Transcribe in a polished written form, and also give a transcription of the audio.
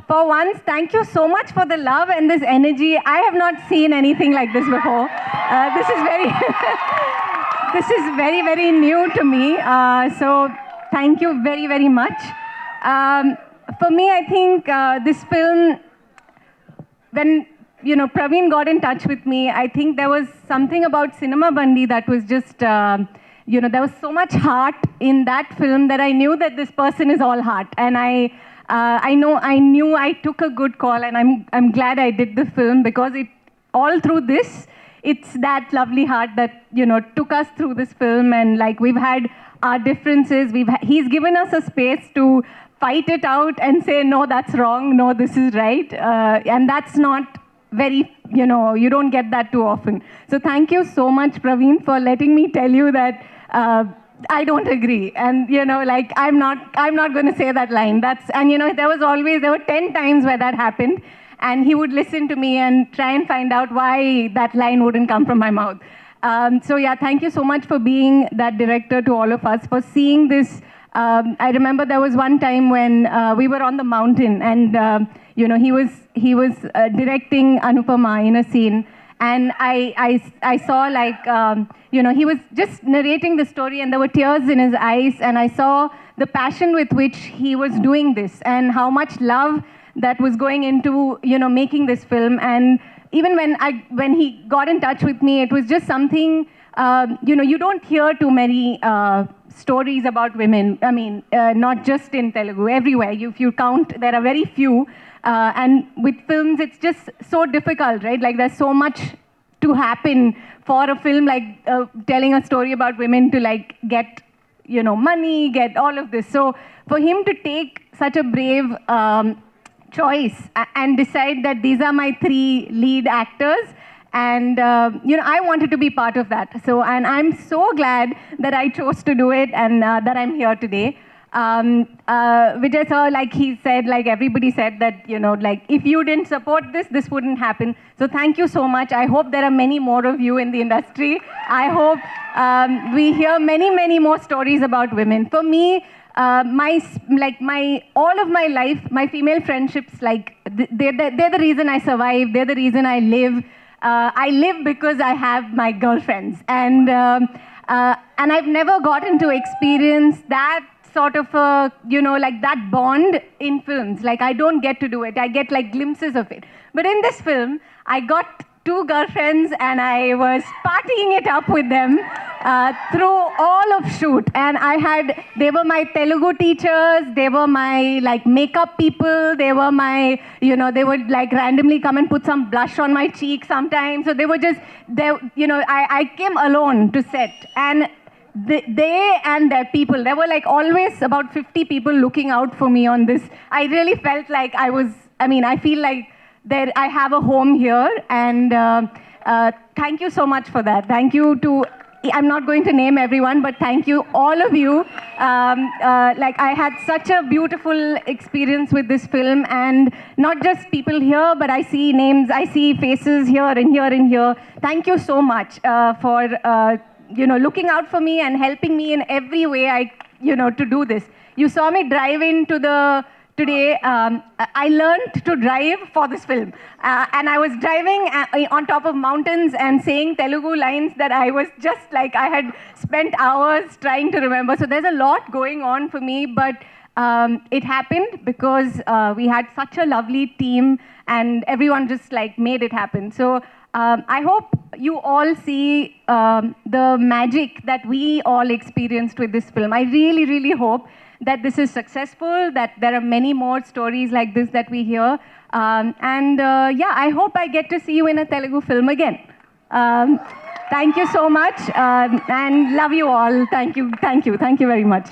For once, thank you so much for the love and this energy. I have not seen anything like this before. This is very, this is very, very new to me. So thank you very, very much. For me, I think this film, when Praveen got in touch with me, I think there was something about Cinema Bandi that was just, there was so much heart in that film that I knew that this person is all heart. And I knew I took a good call, and I'm glad I did the film, because all through this, it's that lovely heart that took us through this film. And like, we've had our differences, he's given us a space to fight it out and say, no, that's wrong, no, this is right. And that's not very, you don't get that too often. So thank you so much, Praveen, for letting me tell you that I don't agree. And, like, I'm not going to say that line. There were 10 times where that happened. And he would listen to me and try and find out why that line wouldn't come from my mouth. So yeah, thank you so much for being that director to all of us, for seeing this. I remember there was one time when we were on the mountain, and he was directing Anupama in a scene, and I saw, like, he was just narrating the story, and there were tears in his eyes, and I saw the passion with which he was doing this, and how much love that was going into making this film. And even when he got in touch with me, it was just something. You don't hear too many stories about women. I mean, not just in Telugu, everywhere. If you count, there are very few. And with films, it's just so difficult, right? Like, there's so much to happen for a film, like telling a story about women to, like, get, money, get all of this. So for him to take such a brave choice and decide that these are my 3 lead actors, and I wanted to be part of that. So, and I'm so glad that I chose to do it, and that I'm here today. Vijay sir, like he said, like everybody said, that like, if you didn't support this, this wouldn't happen. So thank you so much. I hope there are many more of you in the industry. I hope we hear many, many more stories about women. For me, all of my life, my female friendships, like they're the reason I survive. They're the reason I live. I live because I have my girlfriends, and I've never gotten to experience that sort of a, like that bond in films. Like, I don't get to do it. I get like glimpses of it. But in this film, I got 2 girlfriends, and I was partying it up with them through all of shoot. And they were my Telugu teachers, they were my, like, makeup people, they were my, they would, like, randomly come and put some blush on my cheek sometimes. So they were just, I came alone to set. And they and their people, there were, like, always about 50 people looking out for me on this. I really felt like I feel like I have a home here, and thank you so much for that. Thank you to, I'm not going to name everyone, but thank you, all of you. Like, I had such a beautiful experience with this film, and not just people here, but I see names, I see faces here and here and here. Thank you so much for looking out for me and helping me in every way to do this. You saw me drive into today, I learned to drive for this film. And I was driving on top of mountains and saying Telugu lines that I was just like, I had spent hours trying to remember. So there's a lot going on for me, but it happened because we had such a lovely team, and everyone just, like, made it happen. So I hope you all see the magic that we all experienced with this film. I really, really hope that this is successful, that there are many more stories like this that we hear. Yeah, I hope I get to see you in a Telugu film again. Thank you so much, and love you all. Thank you very much.